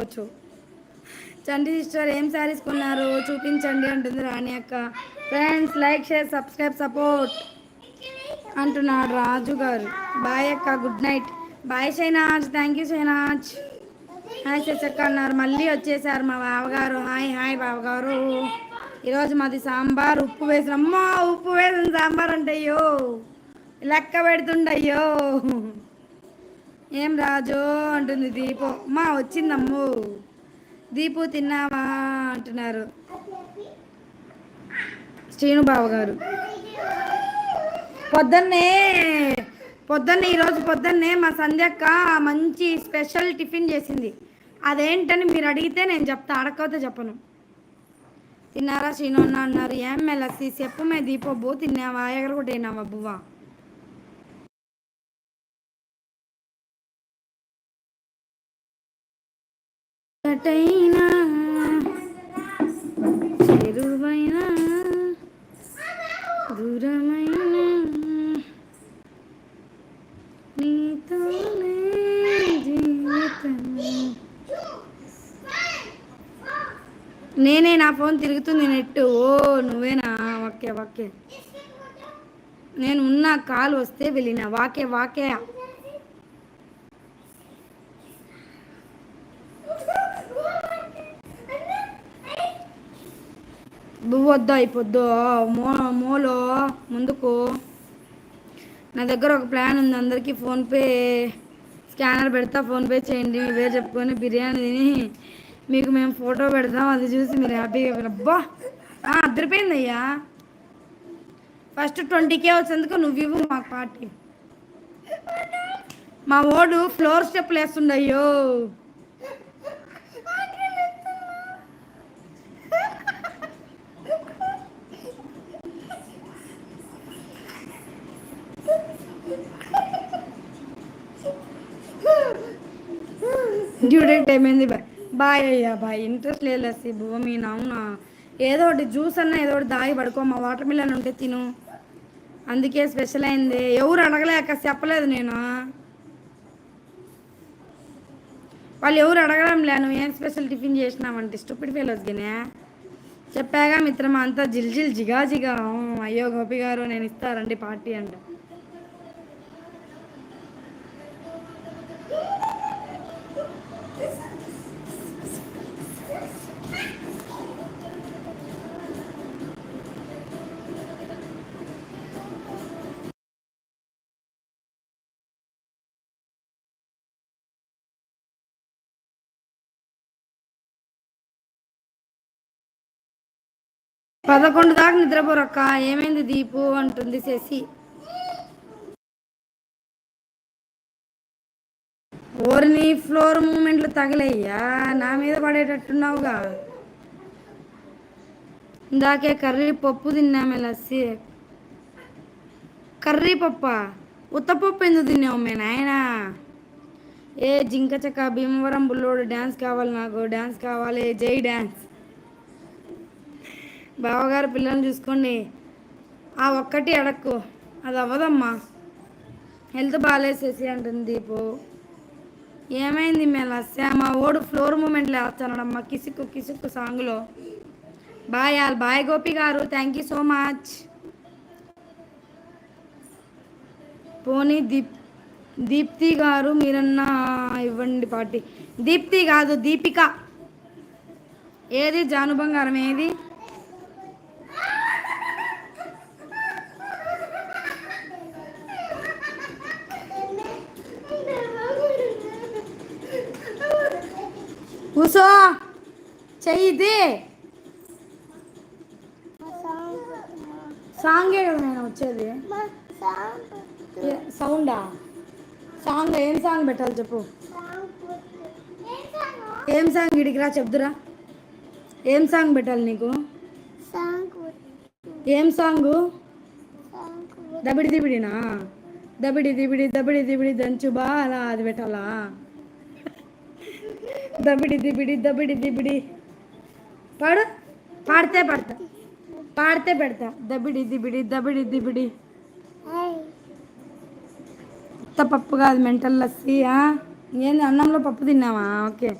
వచ్చు. చంటి సిస్టర్ ఏం శారీస్ కొన్నారు చూపించండి అంటుంది రాణి అక్క. Friends like share subscribe support అంటున్నాడు రాజు గారు. బాయ్ అక్క, good night. Bye Shainaz, thank you Shainaz. Hi శశక్క అన్నారు, మళ్ళీ వచ్చేసారు మా బావగారు. హాయ్ హాయ్ బావగారు. ఈరోజు మాది సాంబార్, ఉప్పు వేసిన అమ్మా ఉప్పు వేసిన సాంబార్ అంటయ్యో లెక్క పెడుతుండయ్యో. ఏం రాజు అంటుంది దీపు. అమ్మా వచ్చిందమ్ము. దీపు తిన్నావా అంటున్నారు శ్రీనుబాబు గారు. పొద్దున్నే ఈరోజు పొద్దున్నే మా సంధ్యక్క మంచి స్పెషల్ టిఫిన్ చేసింది. అదేంటని మీరు అడిగితే నేను చెప్తా, అడగకపోతే చెప్పను. తిన్నారా శ్రీను అన్న అన్నారు. ఏం మెలసి చెప్పు మే దీపబ్బు, తిన్నావా ఎగరగొట్టేనావా బువ్వా. చెరువైనా దూరమైన నీతోనే జీవితం. నేనే, నా ఫోన్ తిరుగుతుంది నెట్టు. ఓ నువ్వేనా? Okay okay. నేను ఉన్న కాల్ వస్తే వెళ్ళిన వాకే వాకే. వద్దా అయిపోద్దు మోలో ముందుకు. నా దగ్గర ఒక ప్లాన్ ఉంది. అందరికీ ఫోన్పే స్కానర్ పెడతా, ఫోన్పే చేయండి. మీ పేరు చెప్పుకొని బిర్యానీ తిని మీకు మేము ఫోటో పెడతాం. అది చూసి మీరు హ్యాపీగా అబ్బా అద్దరిపోయింది అయ్యా. ఫస్ట్ 20K వచ్చేందుకు నువ్వు ఇవ్వు మాకు పార్టీ. మా ఓడు ఫ్లోర్ స్టెప్లు వేస్తుండయ్యో. డ్యూడేట్ టైం అయింది. బాయ్ అయ్యా బాయ్. ఇంట్రెస్ట్ లేదు భూమి. అవునా, ఏదో ఒకటి జ్యూస్ అన్నా ఏదో ఒకటి దాగి పడుకో. మా వాటర్ మిలన్ ఉంటే తిను, అందుకే స్పెషల్ అయింది. ఎవరు అడగలేక చెప్పలేదు నేను. వాళ్ళు ఎవరు అడగడం లే. నువ్వు ఏం స్పెషల్ టిఫిన్ చేసినావంటే స్టూపిడ్ ఫెలోస్ గినే చెప్పాగా మిత్రమా. అంతా జిల్జిల్ జిగా జిగా. అయ్యో గోపి గారు నేను ఇస్తారండి పార్టీ అంట. పదకొండు దాకా నిద్రపోరక్క. ఏమైంది దీపు అంటుంది శశి. ఓరిని ఫ్లోర్ మూమెంట్లు తగిలయ్యా, నా మీద పడేటట్టున్నావుగా. ఇందాకే కర్రీ పప్పు తిన్నామే లస్సి. కర్రీ పప్ప ఉత్తపప్పు ఎందుకు తిన్నావు మే నాయన. ఏ జింక చక్క భీమవరం బుల్లోడు డ్యాన్స్ కావాలి, నాకు డ్యాన్స్ కావాలి. జై డ్యాన్స్. బావగారు పిల్లల్ని చూసుకోండి. ఆ ఒక్కటి అడక్కు, అది అవ్వదమ్మా. హెల్త్ బాగాలేసేసి అంటుంది దీపు. ఏమైంది మెలస్సా. మా ఓడు ఫ్లోర్ మూమెంట్లు వేస్తానడమ్మా కిసుక్కు కిసుక్కు సాంగ్లో. Bye all. బాయ్ గోపి గారు, థ్యాంక్ యూ సో మచ్. పోనీ దీప్తి గారు మీరన్నా ఇవ్వండి పార్టీ. దీప్తి కాదు దీపిక. ఏది జాను బంగారం ఏది. కూసో చెయ్యిది. సాంగే కదా నేను వచ్చేది. సౌండా? సాంగ్ ఏం సాంగ్ పెట్టాలి చెప్పు. ఏం సాంగ్ ఇడికిరా చెప్దురా. ఏం సాంగ్ పెట్టాలి నీకు? ఏం సాంగు? దబిడి దిబిడినా? దబిడి దిబిడి దబిడి దిబిడి దంచు బాలా అది పెట్టాలా? దబిడి దిబిడి దబిడి దిబిడి పాడు. పాడితే పడతా, పాడితే పెడతా. దబిడి దిబిడి దబిడి దిబిడి. ఉత్త పప్పు కాదు మెంటల్ లస్సీ. ఏంది అన్నంలో పప్పు తిన్నావా? ఓకే.